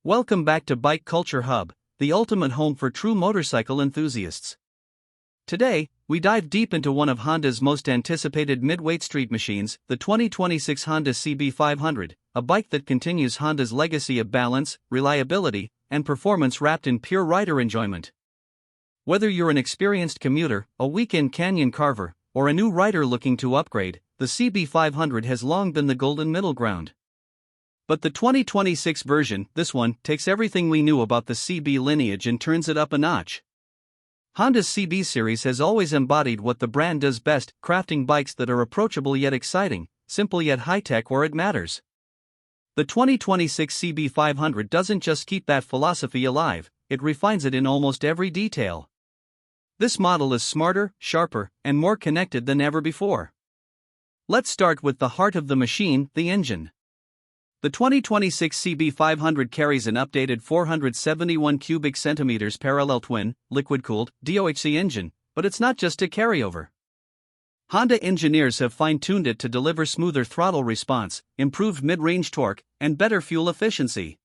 Welcome back to Bike Culture Hub, the ultimate home for true motorcycle enthusiasts. Today, we dive deep into one of Honda's most anticipated midweight street machines, the 2026 Honda CB500, a bike that continues Honda's legacy of balance, reliability, and performance wrapped in pure rider enjoyment. Whether you're an experienced commuter, a weekend canyon carver, or a new rider looking to upgrade, the CB500 has long been the golden middle ground. But the 2026 version, this one, takes everything we knew about the CB lineage and turns it up a notch. Honda's CB series has always embodied what the brand does best, crafting bikes that are approachable yet exciting, simple yet high-tech where it matters. The 2026 CB500 doesn't just keep that philosophy alive, it refines it in almost every detail. This model is smarter, sharper, and more connected than ever before. Let's start with the heart of the machine, the engine. The 2026 CB500 carries an updated 471 cubic centimeters parallel twin, liquid-cooled, DOHC engine, but it's not just a carryover. Honda engineers have fine-tuned it to deliver smoother throttle response, improved mid-range torque, and better fuel efficiency.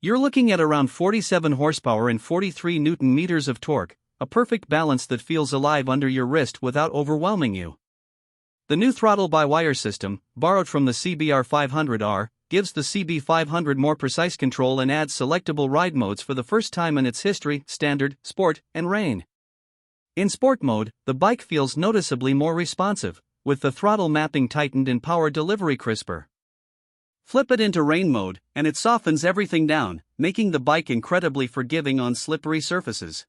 You're looking at around 47 horsepower and 43 Nm of torque, a perfect balance that feels alive under your wrist without overwhelming you. The new throttle-by-wire system, borrowed from the CBR500R, gives the CB500 more precise control and adds selectable ride modes for the first time in its history: standard, sport, and rain. In sport mode, the bike feels noticeably more responsive, with the throttle mapping tightened and power delivery crisper. Flip it into rain mode, and it softens everything down, making the bike incredibly forgiving on slippery surfaces.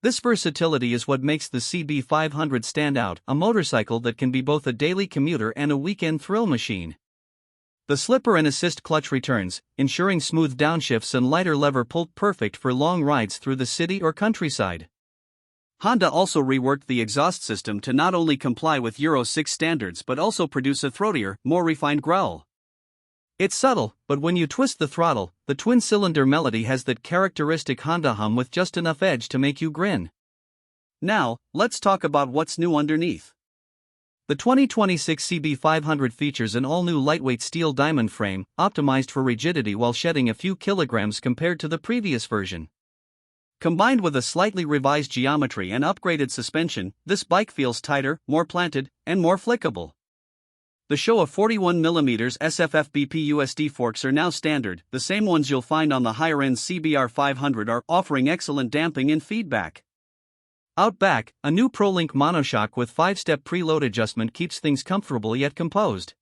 This versatility is what makes the CB500 stand out, a motorcycle that can be both a daily commuter and a weekend thrill machine. The slipper and assist clutch returns, ensuring smooth downshifts and lighter lever pull, perfect for long rides through the city or countryside. Honda also reworked the exhaust system to not only comply with Euro 6 standards but also produce a throatier, more refined growl. It's subtle, but when you twist the throttle, the twin-cylinder melody has that characteristic Honda hum with just enough edge to make you grin. Now, let's talk about what's new underneath. The 2026 CB500 features an all-new lightweight steel diamond frame, optimized for rigidity while shedding a few kilograms compared to the previous version. Combined with a slightly revised geometry and upgraded suspension, this bike feels tighter, more planted, and more flickable. The Showa 41mm SFFBP USD forks are now standard, the same ones you'll find on the higher-end CBR500 are offering excellent damping and feedback. Out back, a new ProLink monoshock with 5-step preload adjustment keeps things comfortable yet composed.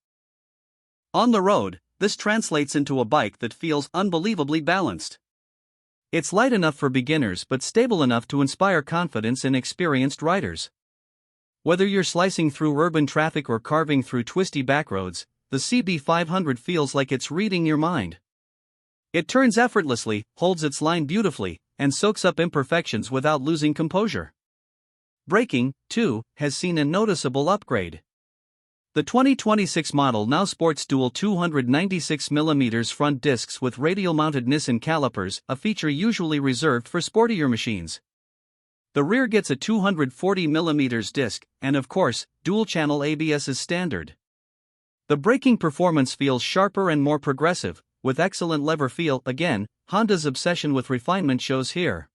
On the road, this translates into a bike that feels unbelievably balanced. It's light enough for beginners but stable enough to inspire confidence in experienced riders. Whether you're slicing through urban traffic or carving through twisty backroads, the CB500 feels like it's reading your mind. It turns effortlessly, holds its line beautifully, and soaks up imperfections without losing composure. Braking, too, has seen a noticeable upgrade. The 2026 model now sports dual 296mm front discs with radial-mounted Nissan calipers, a feature usually reserved for sportier machines. The rear gets a 240mm disc, and of course, dual-channel ABS is standard. The braking performance feels sharper and more progressive, with excellent lever feel. Again, Honda's obsession with refinement shows here.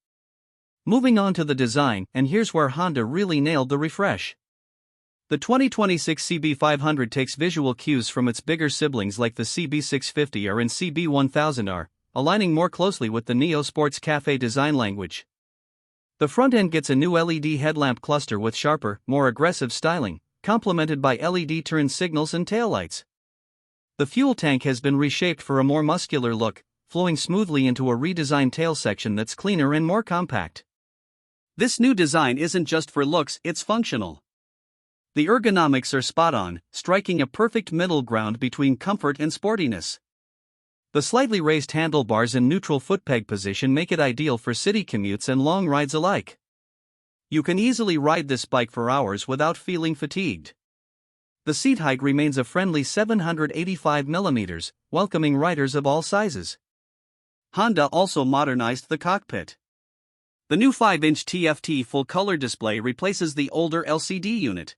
Moving on to the design, and here's where Honda really nailed the refresh. The 2026 CB500 takes visual cues from its bigger siblings like the CB650R and CB1000R, aligning more closely with the Neo Sports Cafe design language. The front end gets a new LED headlamp cluster with sharper, more aggressive styling, complemented by LED turn signals and taillights. The fuel tank has been reshaped for a more muscular look, flowing smoothly into a redesigned tail section that's cleaner and more compact. This new design isn't just for looks, it's functional. The ergonomics are spot on, striking a perfect middle ground between comfort and sportiness. The slightly raised handlebars and neutral foot peg position make it ideal for city commutes and long rides alike. You can easily ride this bike for hours without feeling fatigued. The seat height remains a friendly 785mm, welcoming riders of all sizes. Honda also modernized the cockpit. The new 5-inch TFT full-color display replaces the older LCD unit.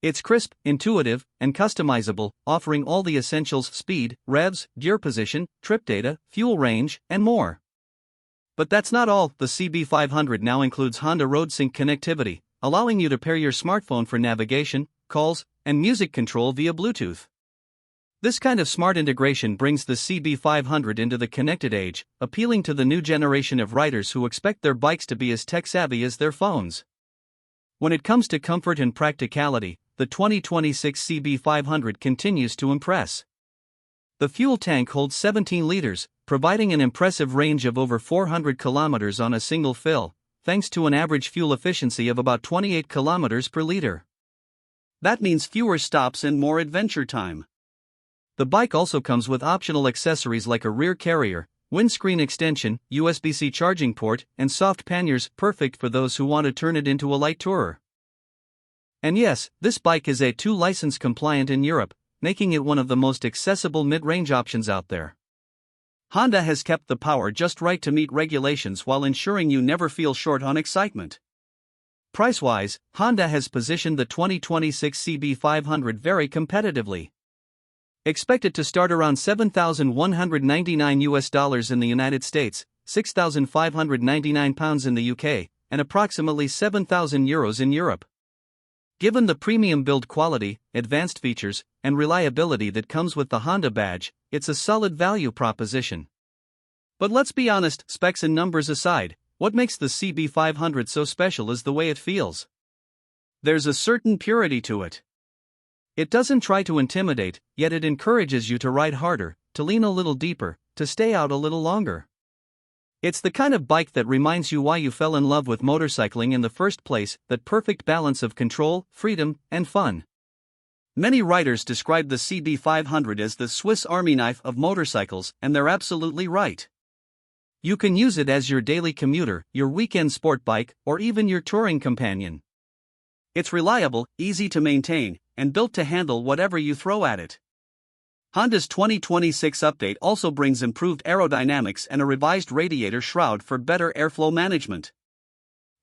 It's crisp, intuitive, and customizable, offering all the essentials: speed, revs, gear position, trip data, fuel range, and more. But that's not all. The CB500 now includes Honda RoadSync connectivity, allowing you to pair your smartphone for navigation, calls, and music control via Bluetooth. This kind of smart integration brings the CB500 into the connected age, appealing to the new generation of riders who expect their bikes to be as tech-savvy as their phones. When it comes to comfort and practicality, the 2026 CB500 continues to impress. The fuel tank holds 17 liters, providing an impressive range of over 400 kilometers on a single fill, thanks to an average fuel efficiency of about 28 kilometers per liter. That means fewer stops and more adventure time. The bike also comes with optional accessories like a rear carrier, windscreen extension, USB-C charging port, and soft panniers, perfect for those who want to turn it into a light tourer. And yes, this bike is A2 license compliant in Europe, making it one of the most accessible mid-range options out there. Honda has kept the power just right to meet regulations while ensuring you never feel short on excitement. Price-wise, Honda has positioned the 2026 CB500 very competitively. Expect it to start around $7,199 in the United States, £6,599 in the UK, and approximately €7,000 in Europe. Given the premium build quality, advanced features, and reliability that comes with the Honda badge, it's a solid value proposition. But let's be honest, specs and numbers aside, what makes the CB500 so special is the way it feels. There's a certain purity to it. It doesn't try to intimidate, yet it encourages you to ride harder, to lean a little deeper, to stay out a little longer. It's the kind of bike that reminds you why you fell in love with motorcycling in the first place, that perfect balance of control, freedom, and fun. Many riders describe the CB500 as the Swiss Army knife of motorcycles, and they're absolutely right. You can use it as your daily commuter, your weekend sport bike, or even your touring companion. It's reliable, easy to maintain, and built to handle whatever you throw at it. Honda's 2026 update also brings improved aerodynamics and a revised radiator shroud for better airflow management.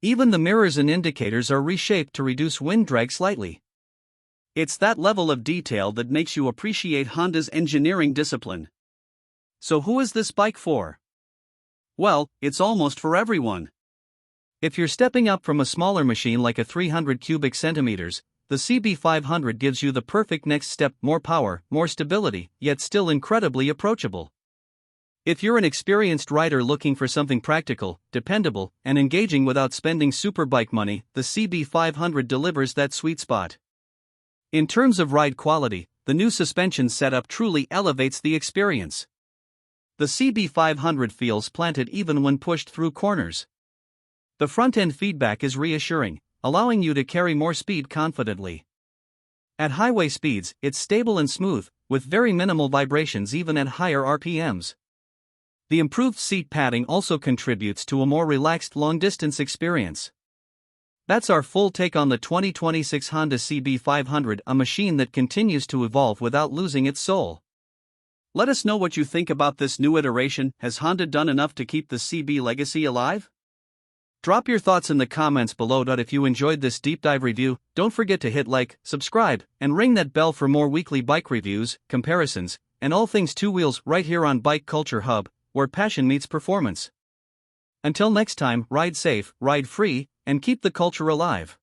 Even the mirrors and indicators are reshaped to reduce wind drag slightly. It's that level of detail that makes you appreciate Honda's engineering discipline. So who is this bike for? Well, it's almost for everyone. If you're stepping up from a smaller machine like a 300 cubic centimeters, the CB500 gives you the perfect next step: more power, more stability, yet still incredibly approachable. If you're an experienced rider looking for something practical, dependable, and engaging without spending superbike money, the CB500 delivers that sweet spot. In terms of ride quality, the new suspension setup truly elevates the experience. The CB500 feels planted even when pushed through corners. The front-end feedback is reassuring, allowing you to carry more speed confidently. At highway speeds, it's stable and smooth, with very minimal vibrations even at higher RPMs. The improved seat padding also contributes to a more relaxed long-distance experience. That's our full take on the 2026 Honda CB500, a machine that continues to evolve without losing its soul. Let us know what you think about this new iteration. Has Honda done enough to keep the CB legacy alive? Drop your thoughts in the comments below. If you enjoyed this deep dive review, don't forget to hit like, subscribe, and ring that bell for more weekly bike reviews, comparisons, and all things two wheels right here on Bike Culture Hub, where passion meets performance. Until next time, ride safe, ride free, and keep the culture alive.